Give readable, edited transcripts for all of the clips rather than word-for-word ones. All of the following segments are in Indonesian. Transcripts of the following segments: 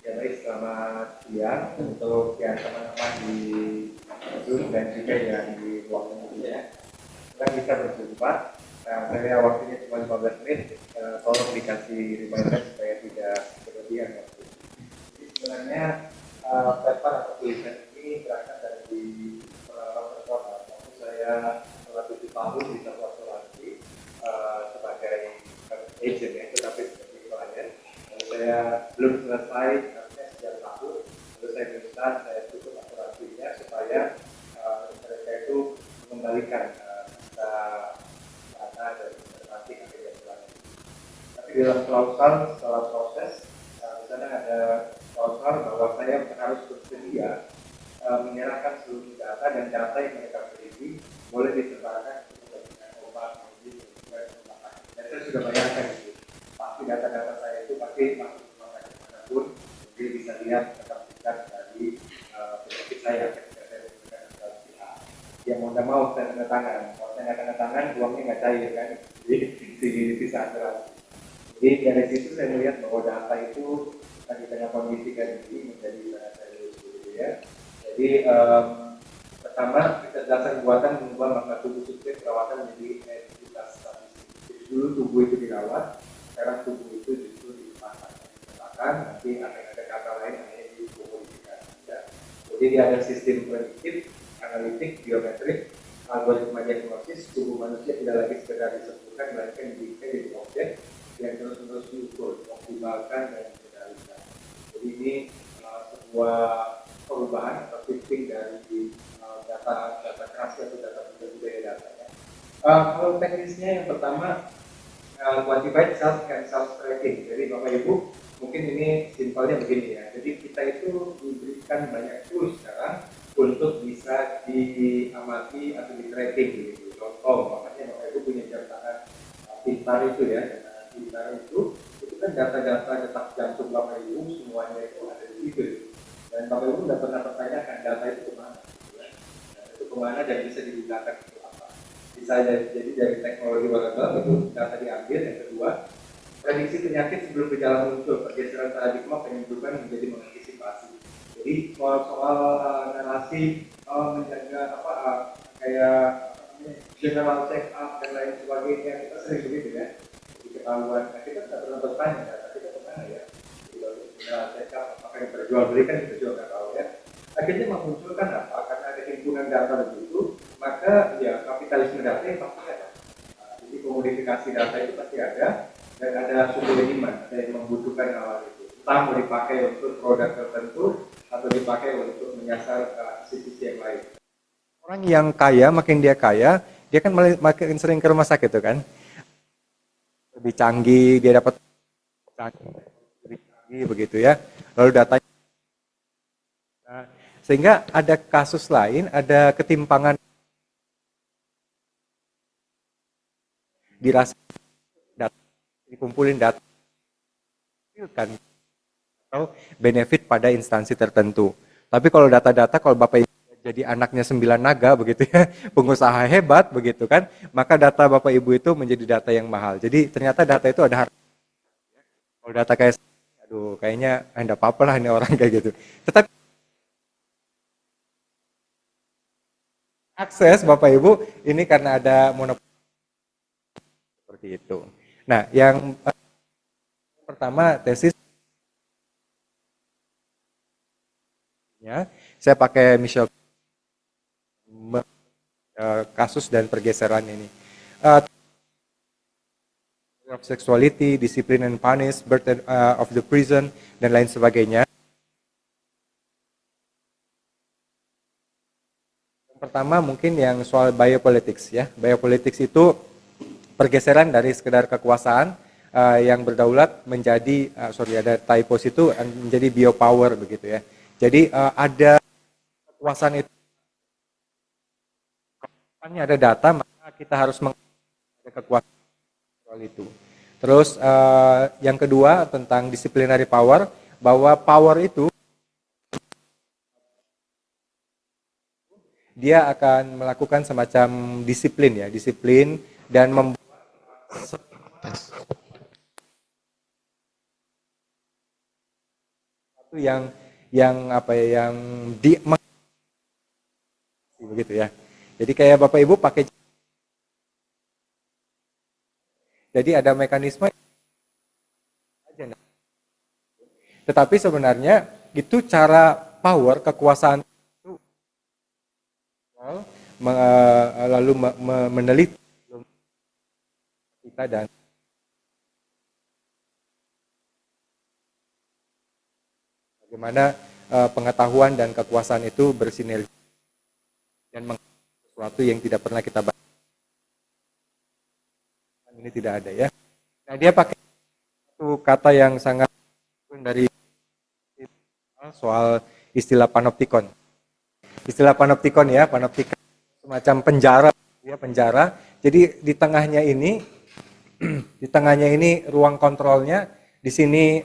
Ya baik, selamat siang untuk yang teman-teman di Zoom dan juga yang di ruangan ini ya. Kita bisa berjumpa. Nah, saya waktunya cuma 15 menit. Tolong dikasih reminder supaya tidak berlebihan waktu. Jadi sebenarnya paper atau tulisan ini berangkat dari pengalaman personal. Waktu saya setelah 7 tahun di satu asuransi sebagai agent ya, tetapi sebagai klien. Saya belum selesai sejak tahun, lalu saya minta saya tutup asuransinya supaya mereka itu mengembalikan kita dana dari investasi yang tidak berlanjut. Tapi dalam klausal setelah proses, di sana ada klausal bahwa saya harus bersedia menyerahkan seluruh data dan data yang mereka beri boleh disebarkan ke kepentingan obat, medis, dan rumah sakit. Dan saya sudah bayangkan itu. Pasti data-data saya itu pasti masuk ke rumah sakit manapun, jadi bisa lihat rekam jejak dari penyakit saya ketika saya memberikan asuransi A. Yang mau tidak mau saya tanda tangan, kalau saya nggak tanda tangan, uangnya nggak cair kan, jadi sisa asuransi. Jadi dari situ saya melihat bahwa data itu di tengah kondisi kayak ini menjadi sangat serius gitu ya. Jadi pertama kecerdasan buatan mengubah makna tubuh subjek perawatan menjadi entitas statistik. Jadi dulu tubuh itu dirawat, sekarang tubuh itu justru dipasang. Nanti akan ada kata lain namanya dikomunikasi. Ya. Jadi dia ada sistem prediktif, analitik, biometrik, algoritma diagnosis. Tubuh manusia tidak lagi sekedar disebutkan, melainkan jadi objek yang terus-menerus diukur, mengoptimalkan dan dikendalikan. Jadi ini sebuah perubahan atau shifting dari data keras atau data budaya datanya. Kalau teknisnya yang pertama quantified self and self tracking. Jadi Bapak Ibu mungkin ini simpelnya begini ya. Jadi kita itu diberikan banyak tools sekarang untuk bisa diamati atau di tracking gitu. Contoh, makanya Bapak Ibu punya jam tangan pintar itu ya. Pintar itu kan data-data detak jantung Bapak Ibu semuanya itu ada di situ. Dan Bapak Ibu tidak pernah pertanyakan data itu kemana, ya. Data itu kemana dan bisa digunakan untuk apa? Bisa jadi dari teknologi wearable itu data diambil. Yang kedua, prediksi penyakit sebelum gejala muncul, pergeseran paradigma penyembuhan menjadi mengantisipasi. Jadi soal narasi menjaga kayak general check up dan lain sebagainya kita sering begitu ya. Ketahuan, nah, kita tidak pernah bertanya data kita kemana ya. General check up apakah yang terjual belikan kita juga nggak tahu ya. Akhirnya memunculkan apa? Karena ada himpunan data begitu, maka ya kapitalisme data yang pasti ada. Jadi komodifikasi data itu pasti ada dan ada sumber demand, ada yang membutuhkan hal itu. Entah mau dipakai untuk produk tertentu atau dipakai untuk menyasar sisi yang lain. Orang yang kaya, makin dia kaya, dia kan makin sering ke rumah sakit tuh kan. Lebih canggih, dia dapat canggih, lebih canggih begitu ya. Lalu datanya, sehingga ada kasus lain, ada ketimpangan dirasa data, dikumpulin data kan atau benefit pada instansi tertentu. Tapi kalau data-data, kalau Bapak Ibu jadi anaknya 9 naga begitu ya, pengusaha hebat begitu kan, maka data Bapak Ibu itu menjadi data yang mahal. Jadi ternyata data itu ada harga. Kalau data kayak, aduh kayaknya enggak apa-apa lah ini orang kayak gitu. Tetapi akses Bapak Ibu ini karena ada monopoli seperti itu. Nah, yang pertama tesis saya pakai Michel kasus dan pergeseran ini. Of sexuality, discipline and punish, burden of the prison dan lain sebagainya. Yang pertama mungkin yang soal biopolitics ya. Biopolitics itu pergeseran dari sekedar kekuasaan yang berdaulat menjadi ada typos itu menjadi biopower begitu ya. Jadi ada kekuasaan itu, ada data maka kita harus mengambil kekuasaan soal itu. Terus yang kedua tentang disciplinary power, bahwa power itu dia akan melakukan semacam disiplin ya, disiplin dan membuat itu yang apa ya, yang di begitu ya. Jadi kayak Bapak Ibu pakai, jadi ada mekanisme aja. Tetapi sebenarnya itu cara power kekuasaan itu lalu meneliti kita dan bagaimana pengetahuan dan kekuasaan itu bersinergi dan sesuatu yang tidak pernah kita bahas. Ini tidak ada ya. Nah, dia pakai satu kata yang sangat dari soal istilah panoptikon. Istilah panoptikon ya, panoptikon semacam penjara ya, penjara. Jadi di tengahnya ini di tengahnya ini ruang kontrolnya, di sini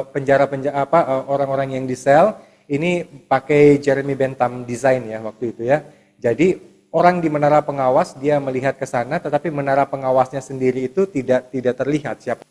penjara-penjara orang-orang yang di sel ini pakai Jeremy Bentham design ya waktu itu ya. Jadi orang di menara pengawas dia melihat ke sana, tetapi menara pengawasnya sendiri itu tidak terlihat siapa.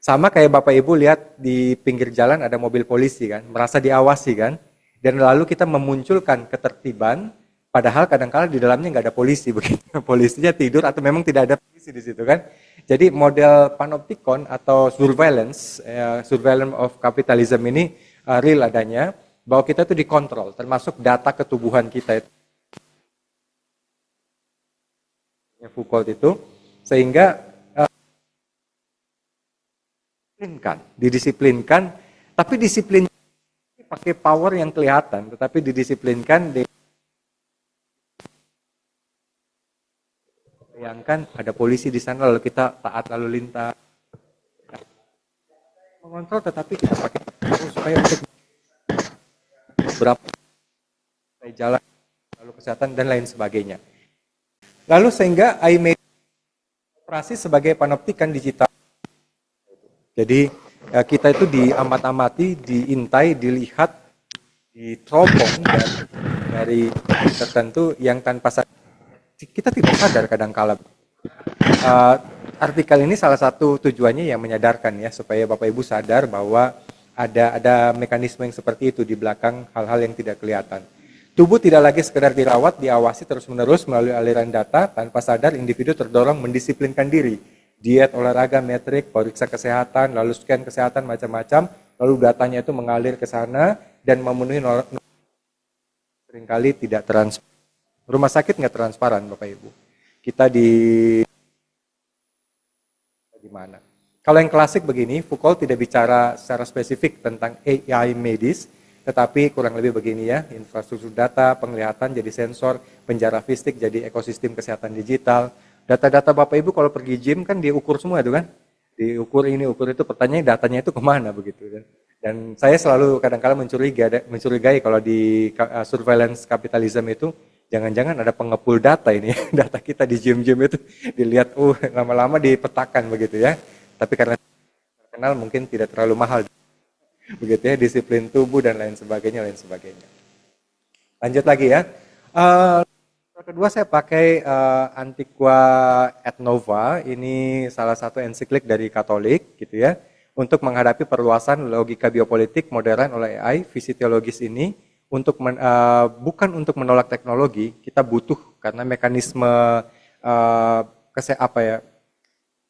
Sama kayak Bapak Ibu lihat di pinggir jalan ada mobil polisi kan, merasa diawasi kan, dan lalu kita memunculkan ketertiban, padahal kadang-kala di dalamnya nggak ada polisi begitu, polisinya tidur atau memang tidak ada polisi di situ kan. Jadi model panoptikon atau surveillance, surveillance of capitalism ini real adanya, bahwa kita itu dikontrol, termasuk data ketubuhan kita itu. Foucault itu, sehingga didisiplinkan, tapi disiplin pakai power yang kelihatan, tetapi didisiplinkan. Bayangkan ada polisi di sana lalu kita taat lalu lintas, mengontrol, tetapi kita pakai supaya untuk berapa jalan lalu kesehatan dan lain sebagainya. Lalu sehingga IMED operasi sebagai panoptikan digital. Jadi kita itu diamat-amati, diintai, dilihat, diteropong dari tertentu yang tanpa sadar kita tidak sadar kadang-kala. Artikel ini salah satu tujuannya yang menyadarkan ya, supaya Bapak Ibu sadar bahwa ada mekanisme yang seperti itu di belakang hal-hal yang tidak kelihatan. Tubuh tidak lagi sekedar dirawat, diawasi terus-menerus melalui aliran data, tanpa sadar individu terdorong mendisiplinkan diri. Diet, olahraga, metrik, periksa kesehatan, lalu scan kesehatan macam-macam, lalu datanya itu mengalir ke sana dan memenuhi seringkali tidak transparan. Rumah sakit nggak transparan Bapak Ibu. Kita di mana? Kalau yang klasik begini, Foucault tidak bicara secara spesifik tentang AI medis, tetapi kurang lebih begini ya, infrastruktur data, penglihatan jadi sensor, penjara fisik jadi ekosistem kesehatan digital. Data-data Bapak Ibu kalau pergi gym kan diukur semua itu kan, diukur ini, ukur itu, pertanyaan datanya itu kemana begitu kan. Dan saya selalu kadang-kala mencurigai kalau di surveillance kapitalisme itu, jangan-jangan ada pengepul data ini, data kita di gym-gym itu dilihat, lama-lama dipetakan begitu ya. Tapi karena terkenal mungkin tidak terlalu mahal, begitu ya, disiplin tubuh dan lain sebagainya, Lanjut lagi ya. Kedua saya pakai Antiqua et Nova, ini salah satu ensiklik dari Katolik, gitu ya, untuk menghadapi perluasan logika biopolitik modern oleh AI. Visi teologis ini untuk bukan untuk menolak teknologi, kita butuh karena mekanisme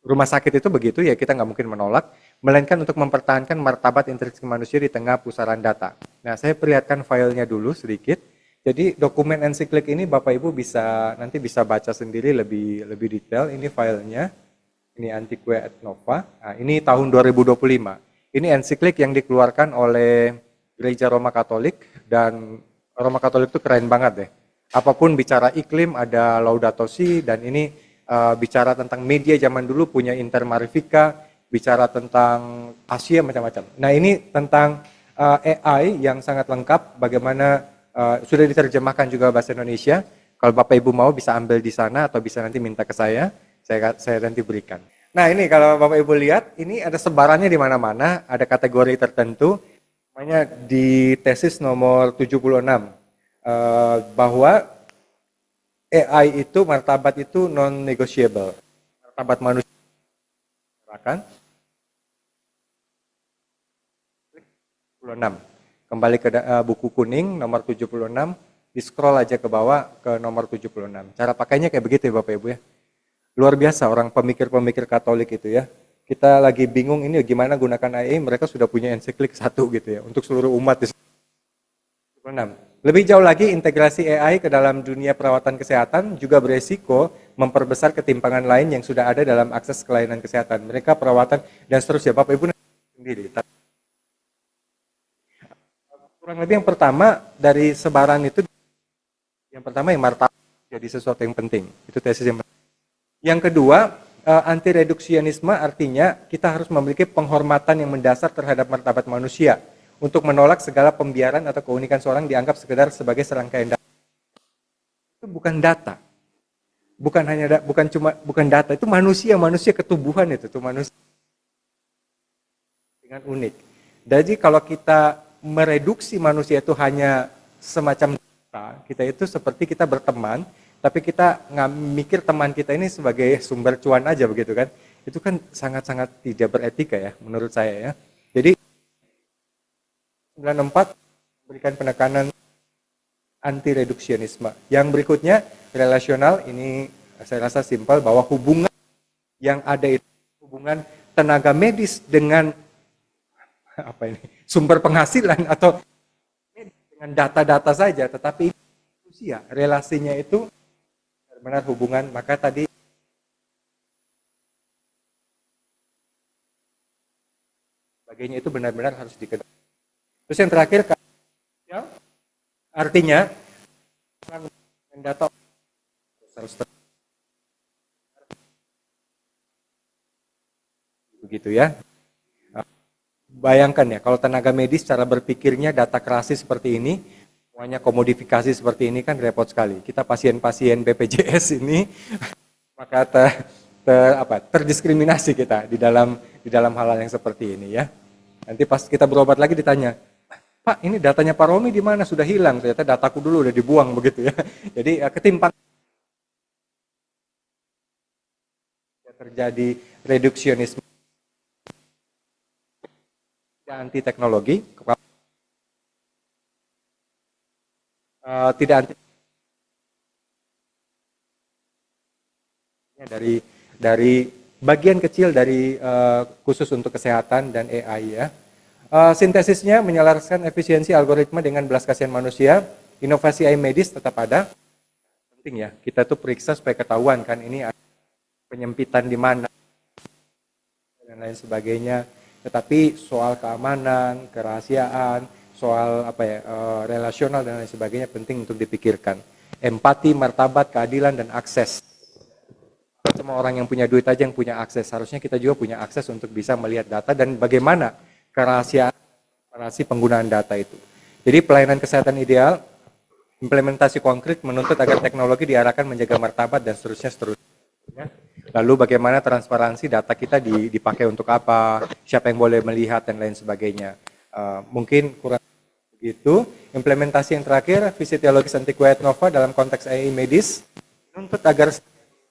rumah sakit itu begitu ya, kita nggak mungkin menolak, melainkan untuk mempertahankan martabat intrinsik manusia di tengah pusaran data. Nah, saya perlihatkan filenya dulu sedikit. Jadi dokumen ensiklik ini Bapak Ibu nanti bisa baca sendiri lebih detail. Ini filenya, ini Antiqua et Nova. Nah, ini tahun 2025. Ini ensiklik yang dikeluarkan oleh Gereja Roma Katolik, dan Roma Katolik itu keren banget deh. Apapun bicara iklim ada Laudato Si, dan ini bicara tentang media zaman dulu punya Inter Mare-Fica, bicara tentang Asia macam-macam. Nah, ini tentang AI yang sangat lengkap, bagaimana sudah diterjemahkan juga bahasa Indonesia. Kalau Bapak Ibu mau bisa ambil di sana atau bisa nanti minta ke saya nanti berikan. Nah, ini kalau Bapak Ibu lihat, ini ada sebarannya di mana-mana, ada kategori tertentu. Namanya di tesis nomor 76 bahwa AI itu martabat itu non-negotiable. Martabat manusia kan 76. Kembali ke buku kuning nomor 76, di scroll aja ke bawah ke nomor 76. Cara pakainya kayak begitu ya Bapak Ibu ya. Luar biasa orang pemikir-pemikir Katolik itu ya. Kita lagi bingung ini gimana gunakan AI, mereka sudah punya ensiklik satu gitu ya untuk seluruh umat di 76. Lebih jauh lagi, integrasi AI ke dalam dunia perawatan kesehatan juga beresiko memperbesar ketimpangan lain yang sudah ada dalam akses ke layanan kesehatan. Mereka perawatan dan seterusnya. Bapak Ibu sendiri. Kurang lebih yang pertama dari sebaran itu, yang pertama yang martabat jadi sesuatu yang penting. Itu tesis yang penting. Yang kedua, anti reduksianisme artinya kita harus memiliki penghormatan yang mendasar terhadap martabat manusia untuk menolak segala pembiaran atau keunikan seorang dianggap sekedar sebagai serangkaian data. Itu bukan data. Bukan data, itu manusia ketubuhan itu tuh manusia dengan unik. Jadi kalau kita mereduksi manusia itu hanya semacam data, kita itu seperti kita berteman, tapi kita nggak mikir teman kita ini sebagai sumber cuan aja begitu kan. Itu kan sangat-sangat tidak beretika ya menurut saya ya. Jadi 94 memberikan penekanan anti reduksianisme. Yang berikutnya relasional, ini saya rasa simpel bahwa hubungan yang ada itu hubungan tenaga medis dengan sumber penghasilan atau dengan data-data saja, tetapi manusia relasinya itu benar hubungan, maka tadi sebagainya itu benar-benar harus diketahui. Terus yang terakhir, artinya data harus begitu ya. Bayangkan ya, kalau tenaga medis cara berpikirnya data klasik seperti ini, semuanya komodifikasi seperti ini kan repot sekali. Kita pasien-pasien BPJS ini maka terdiskriminasi kita di dalam hal yang seperti ini ya. Nanti pas kita berobat lagi ditanya, Pak, ini datanya Pak Romi di mana? Sudah hilang. Ternyata dataku dulu udah dibuang begitu ya. Jadi ketimpangan terjadi reduksionisme, anti teknologi, tidak anti dari bagian kecil dari khusus untuk kesehatan dan AI ya. Sintesisnya menyelaraskan efisiensi algoritma dengan belas kasihan manusia, inovasi AI medis tetap ada. Penting ya, kita tuh periksa supaya ketahuan kan ini ada penyempitan di mana dan lain sebagainya. Tetapi soal keamanan, kerahasiaan, soal relasional dan lain sebagainya penting untuk dipikirkan. Empati, martabat, keadilan dan akses. Semua orang yang punya duit aja yang punya akses. Harusnya kita juga punya akses untuk bisa melihat data dan bagaimana kerahasiaan penggunaan data itu. Jadi pelayanan kesehatan ideal, implementasi konkret menuntut agar teknologi diarahkan menjaga martabat dan seterusnya. Lalu bagaimana transparansi data kita dipakai untuk apa, siapa yang boleh melihat dan lain sebagainya. Mungkin kurang begitu. Implementasi yang terakhir, visi teologis anti-Quiet Nova dalam konteks AI medis menuntut agar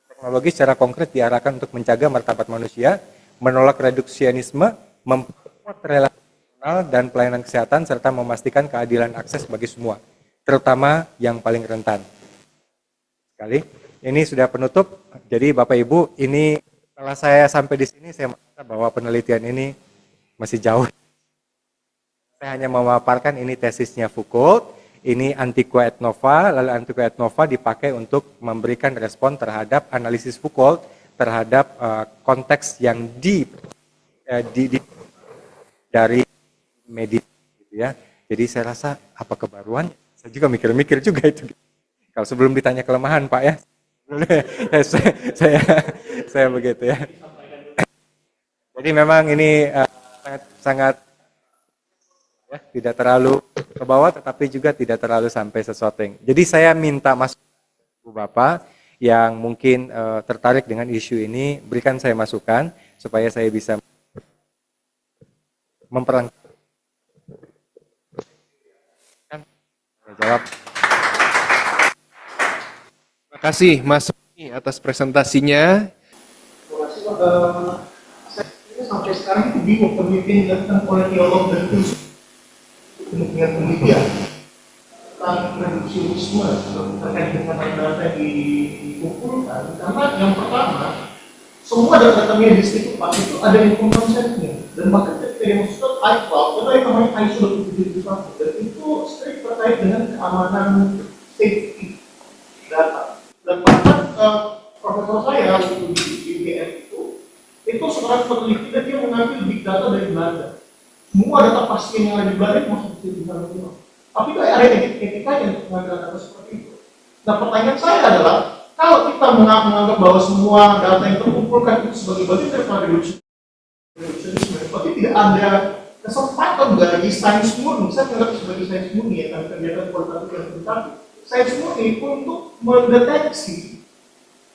teknologi secara konkret diarahkan untuk menjaga martabat manusia, menolak reduksianisme, memperkuat relasional dan pelayanan kesehatan, serta memastikan keadilan akses bagi semua, terutama yang paling rentan. Ini sudah penutup. Jadi Bapak Ibu, ini setelah saya sampai di sini, saya merasa bahwa penelitian ini masih jauh. Saya hanya memaparkan ini tesisnya Foucault, ini anti-Quiet Nova, lalu anti-Quiet Nova dipakai untuk memberikan respon terhadap analisis Foucault terhadap konteks yang dari medis gitu ya. Jadi saya rasa apa kebaruan? Saya juga mikir-mikir juga itu. Kalau sebelum ditanya kelemahan Pak ya, saya begitu ya. Jadi memang ini sangat ya, tidak terlalu ke bawah, tetapi juga tidak terlalu sampai sesuatu yang. Jadi saya minta masukan Bapak yang mungkin tertarik dengan isu ini, berikan saya masukan supaya saya bisa memperlengkapi. Jawab. Terima kasih Mas Romi atas presentasinya. Saya sampai sekarang itu bingung pemimpin dilakukan oleh teolog dan filsuf. kepentingan penelitian tentang reduksionisme terkait dengan data yang dikumpulkan, karena yang pertama semua data medis itu Pak itu ada informasinya, dan bahkan ketika dimasukkan iCloud itu yang namanya ISO 277 dan itu strict terkait dengan keamanan safety data. Dan bahkan profesor saya waktu di UGM itu seorang peneliti dan dia mengambil big data dari Belanda. Semua data pasien yang ada di Belanda masuk di dalam semua. Tapi itu ada etika yang mengambil data seperti itu. Nah pertanyaan saya adalah, kalau kita menganggap bahwa semua data yang terkumpulkan itu sebagai bagian dari reduksionisme, berarti tidak ada kesempatan bagi sains murni, saya menganggap sebagai sains murni ya, karena kegiatan kualitatif yang kuantitatif, sains murni untuk mendeteksi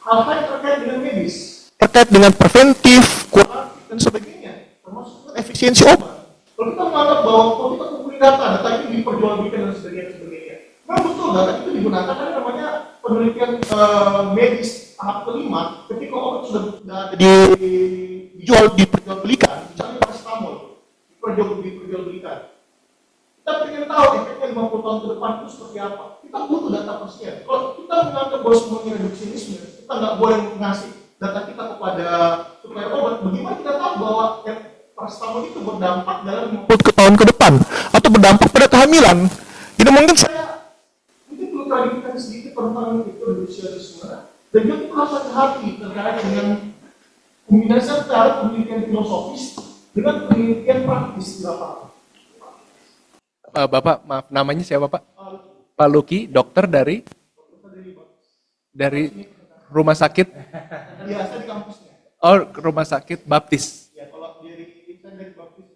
hal-hal yang terkait dengan medis, terkait dengan preventif, kuratif, dan sebagainya, termasuk efisiensi obat. Kalau kita menganggap bahwa kalau kita kumpulin data ini diperjualbelikan dan sebagainya. Memang betul data itu digunakan karena namanya penelitian medis tahap kelima, ketika obat sudah diperjualbelikan, misalnya paracetamol diperjualbelikan. Kita ingin tahu efeknya 50 tahun ke depan itu seperti apa. Kita butuh data pasien. Kalau kita menganggap bahwa semuanya reduksionisme, kita nggak boleh ngasih data kita kepada supplier obat. Bagaimana kita tahu bahwa paracetamol itu berdampak dalam 50 tahun ke depan atau berdampak pada kehamilan? Jadi mungkin perlu klarifikasi sedikit tentang itu reduksionisme dan juga kita harus hati-hati terkait dengan kombinasi antara penelitian filosofis dengan penelitian praktis di lapangan. Bapak, maaf, namanya siapa Pak? Pak Luki, dokter dari rumah sakit? Iya, saya di kampusnya. Oh, rumah sakit Baptis. Ya, kalau dari Baptis,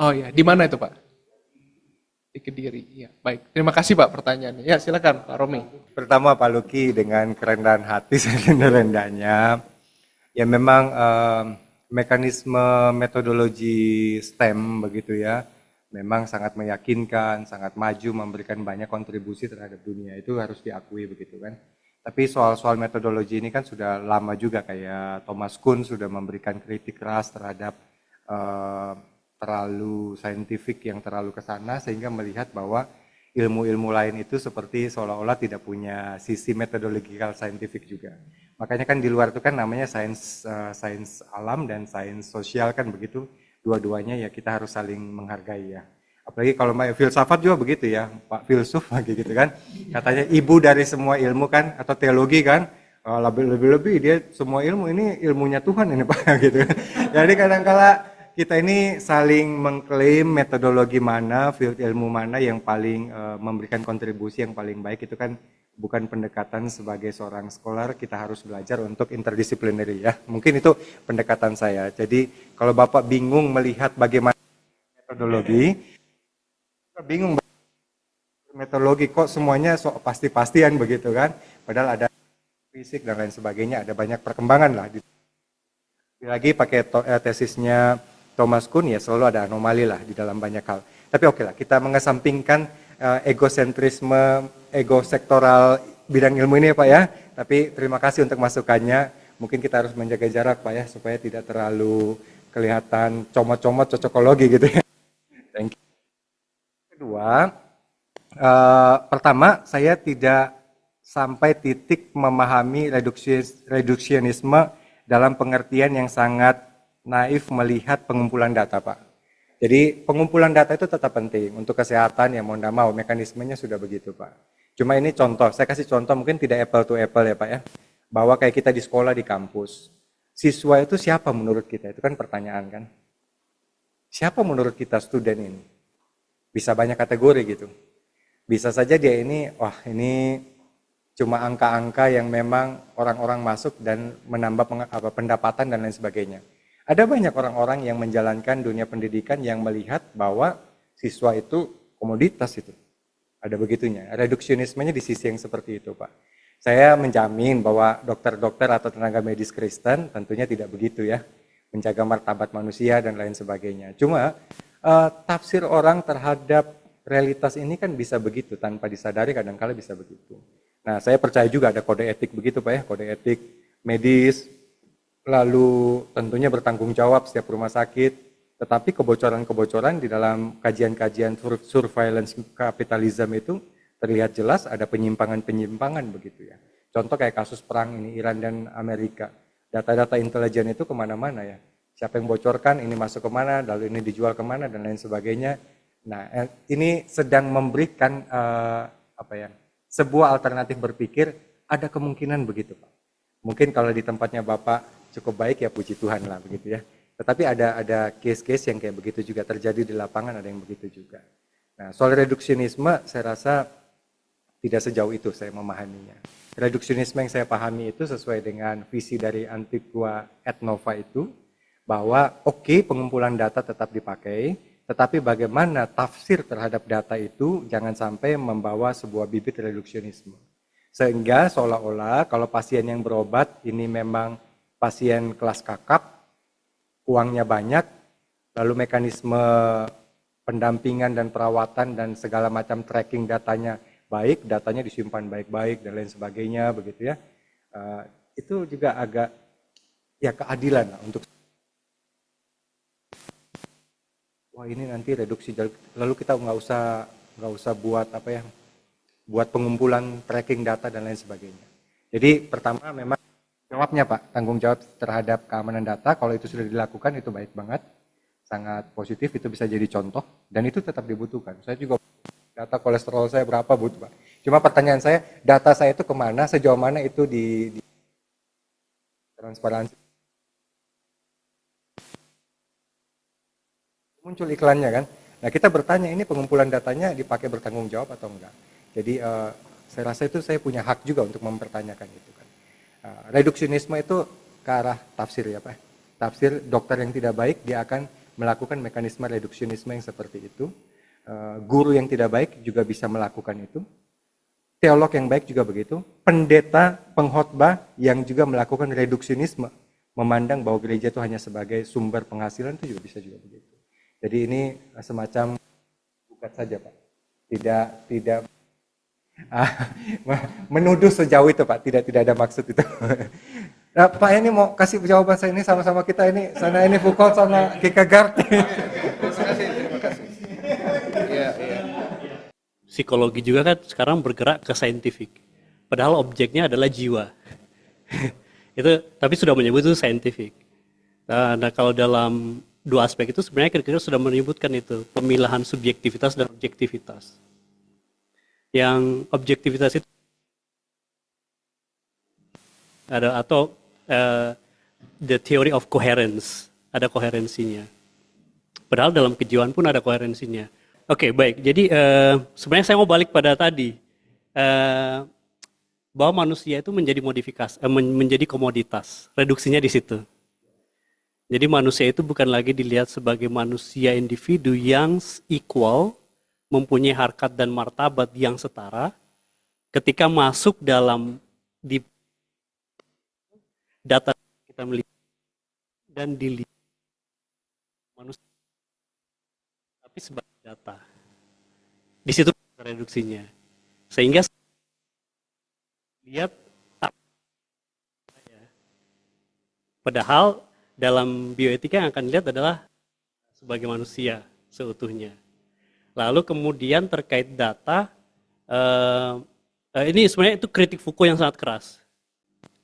Oh ya, di mana itu Pak? Di Kediri. Iya, baik. Terima kasih Pak pertanyaannya. Ya, silakan Pak Romi. Pertama Pak Luki dengan kerendahan hati serendah-rendahnya. Ya memang mekanisme metodologi STEM begitu ya. Memang sangat meyakinkan, sangat maju, memberikan banyak kontribusi terhadap dunia. Itu harus diakui begitu kan. Tapi soal-soal metodologi ini kan sudah lama juga, kayak Thomas Kuhn sudah memberikan kritik keras terhadap terlalu saintifik yang terlalu ke sana, sehingga melihat bahwa ilmu-ilmu lain itu seperti seolah-olah tidak punya sisi metodologikal saintifik juga. Makanya kan di luar itu kan namanya sains alam dan sains sosial kan begitu. Dua-duanya ya kita harus saling menghargai ya. Apalagi kalau filsafat juga begitu ya, Pak Filsuf lagi gitu kan. Katanya ibu dari semua ilmu kan, atau teologi kan. Lebih-lebih dia semua ilmu ini ilmunya Tuhan ini Pak gitu. Jadi kadang-kala kita ini saling mengklaim metodologi mana, field ilmu mana yang paling memberikan kontribusi yang paling baik. Itu kan bukan pendekatan sebagai seorang scholar, kita harus belajar untuk interdisipliner ya. Mungkin itu pendekatan saya. Jadi kalau Bapak bingung melihat bagaimana metodologi, bingung metodologi kok semuanya sok pasti-pastian begitu kan. Padahal ada fisik dan lain sebagainya, ada banyak perkembangan lah. Lagi pakai tesisnya Thomas Kuhn ya selalu ada anomali lah di dalam banyak hal. Tapi oke lah, kita mengesampingkan egosentrisme, ego sektoral bidang ilmu ini ya Pak ya. Tapi terima kasih untuk masukannya. Mungkin kita harus menjaga jarak Pak ya, supaya tidak terlalu kelihatan comot-comot cocokologi gitu ya. Thank you. Kedua, pertama saya tidak sampai titik memahami reduksionisme dalam pengertian yang sangat naif melihat pengumpulan data Pak. Jadi pengumpulan data itu tetap penting untuk kesehatan ya, mau tidak mau mekanismenya sudah begitu Pak. Cuma ini contoh, saya kasih contoh mungkin tidak apple to apple ya Pak ya. Bahwa kayak kita di sekolah di kampus, siswa itu siapa menurut kita? Itu kan pertanyaan kan. Siapa menurut kita student ini? Bisa banyak kategori gitu. Bisa saja dia ini, wah ini cuma angka-angka yang memang orang-orang masuk dan menambah pendapatan dan lain sebagainya. Ada banyak orang-orang yang menjalankan dunia pendidikan yang melihat bahwa siswa itu komoditas itu. Ada begitunya. Reduksionismenya di sisi yang seperti itu Pak. Saya menjamin bahwa dokter-dokter atau tenaga medis Kristen tentunya tidak begitu ya. Menjaga martabat manusia dan lain sebagainya. Cuma tafsir orang terhadap realitas ini kan bisa begitu. Tanpa disadari kadang-kala bisa begitu. Nah saya percaya juga ada kode etik begitu Pak ya. Kode etik medis. Lalu tentunya bertanggung jawab setiap rumah sakit Tetapi kebocoran-kebocoran di dalam kajian-kajian surveillance kapitalisme itu terlihat jelas ada penyimpangan-penyimpangan begitu ya. Contoh kayak kasus perang ini Iran dan Amerika. Data-data intelijen itu kemana-mana ya. Siapa yang bocorkan, ini masuk kemana, lalu ini dijual kemana, dan lain sebagainya. Nah, ini sedang memberikan sebuah alternatif berpikir, ada kemungkinan begitu Pak. Mungkin kalau di tempatnya Bapak cukup baik ya puji Tuhan lah begitu ya. Tetapi ada case-case yang kayak begitu juga terjadi di lapangan, ada yang begitu juga. Nah, soal reduksionisme saya rasa tidak sejauh itu saya memahaminya. Reduksionisme yang saya pahami itu sesuai dengan visi dari Antigua et Nova itu, bahwa oke, pengumpulan data tetap dipakai, tetapi bagaimana tafsir terhadap data itu jangan sampai membawa sebuah bibit reduksionisme. Sehingga seolah-olah kalau pasien yang berobat ini memang pasien kelas kakap, uangnya banyak, lalu mekanisme pendampingan dan perawatan dan segala macam tracking datanya baik, datanya disimpan baik-baik dan lain sebagainya begitu ya. Itu juga agak ya keadilan lah untuk wah ini nanti reduksi, lalu kita nggak usah buat buat pengumpulan tracking data dan lain sebagainya. Jadi pertama memang jawabnya Pak, tanggung jawab terhadap keamanan data, kalau itu sudah dilakukan itu baik banget, sangat positif, itu bisa jadi contoh, dan itu tetap dibutuhkan. Saya juga data kolesterol saya berapa butuh Pak. Cuma pertanyaan saya, data saya itu kemana, sejauh mana itu di transparansi. Muncul iklannya kan, nah kita bertanya ini pengumpulan datanya dipakai bertanggung jawab atau enggak. Jadi saya rasa itu saya punya hak juga untuk mempertanyakan itu kan. Reduksionisme itu ke arah tafsir ya Pak. Tafsir dokter yang tidak baik dia akan melakukan mekanisme reduksionisme yang seperti itu. Guru yang tidak baik juga bisa melakukan itu. Teolog yang baik juga begitu. Pendeta, pengkhotbah yang juga melakukan reduksionisme, memandang bahwa gereja itu hanya sebagai sumber penghasilan itu juga bisa juga begitu. Jadi ini semacam bukan saja Pak. Tidak menuduh sejauh itu Pak, tidak ada maksud itu. Nah, Pak ini mau kasih jawaban saya ini sama-sama kita ini, sana ini Foucault sama Kierkegaard. Terima kasih. Iya. Psikologi juga kan sekarang bergerak ke saintifik. Padahal objeknya adalah jiwa. Itu tapi sudah menyebut itu saintifik. Nah, kalau dalam dua aspek itu sebenarnya kira-kira sudah menyebutkan itu, pemilahan subjektivitas dan objektivitas. Yang objektivitas itu ada atau the theory of coherence, ada koherensinya. Padahal dalam kejiwaan pun ada koherensinya. Oke, baik. Jadi sebenarnya saya mau balik pada tadi bahwa manusia itu menjadi menjadi komoditas. Reduksinya di situ. Jadi manusia itu bukan lagi dilihat sebagai manusia individu yang equal, mempunyai harkat dan martabat yang setara. Ketika masuk dalam di data kita melihat dan dilihat manusia, tapi sebagai data. Di situ reduksinya. Sehingga lihat padahal dalam bioetika yang akan dilihat adalah sebagai manusia seutuhnya. Lalu kemudian terkait data, ini sebenarnya itu kritik Foucault yang sangat keras.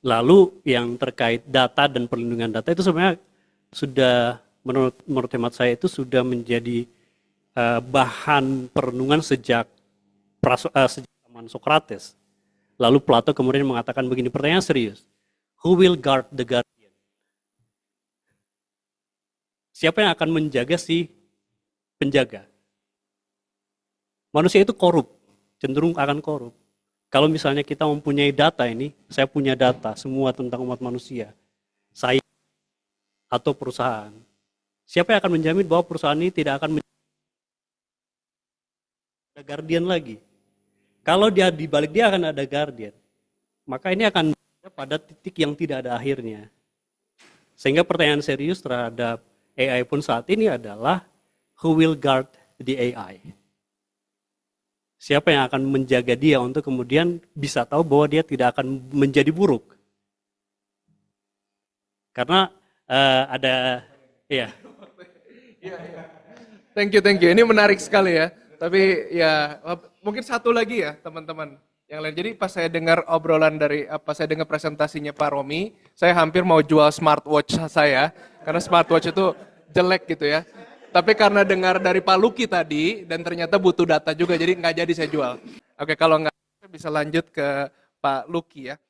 Lalu yang terkait data dan perlindungan data itu sebenarnya sudah menurut hemat saya itu sudah menjadi bahan perenungan sejak zaman Socrates. Lalu Plato kemudian mengatakan begini, pertanyaan serius, who will guard the guardian? Siapa yang akan menjaga si penjaga? Manusia itu korup, cenderung akan korup. Kalau misalnya kita mempunyai data ini, saya punya data semua tentang umat manusia, saya atau perusahaan. Siapa yang akan menjamin bahwa perusahaan ini tidak akan ada guardian lagi? Kalau dia di balik dia akan ada guardian, maka ini akan pada titik yang tidak ada akhirnya. Sehingga pertanyaan serius terhadap AI pun saat ini adalah who will guard the AI? Siapa yang akan menjaga dia untuk kemudian bisa tahu bahwa dia tidak akan menjadi buruk? Karena ada, ya, Thank you. Ini menarik sekali ya. Tapi ya mungkin satu lagi ya teman-teman yang lain. Jadi pas saya dengar obrolan saya dengar presentasinya Pak Romi, saya hampir mau jual smartwatch saya karena smartwatch itu jelek gitu ya. Tapi karena dengar dari Pak Luki tadi dan ternyata butuh data juga, jadi nggak jadi saya jual. Oke, kalau nggak bisa lanjut ke Pak Luki ya.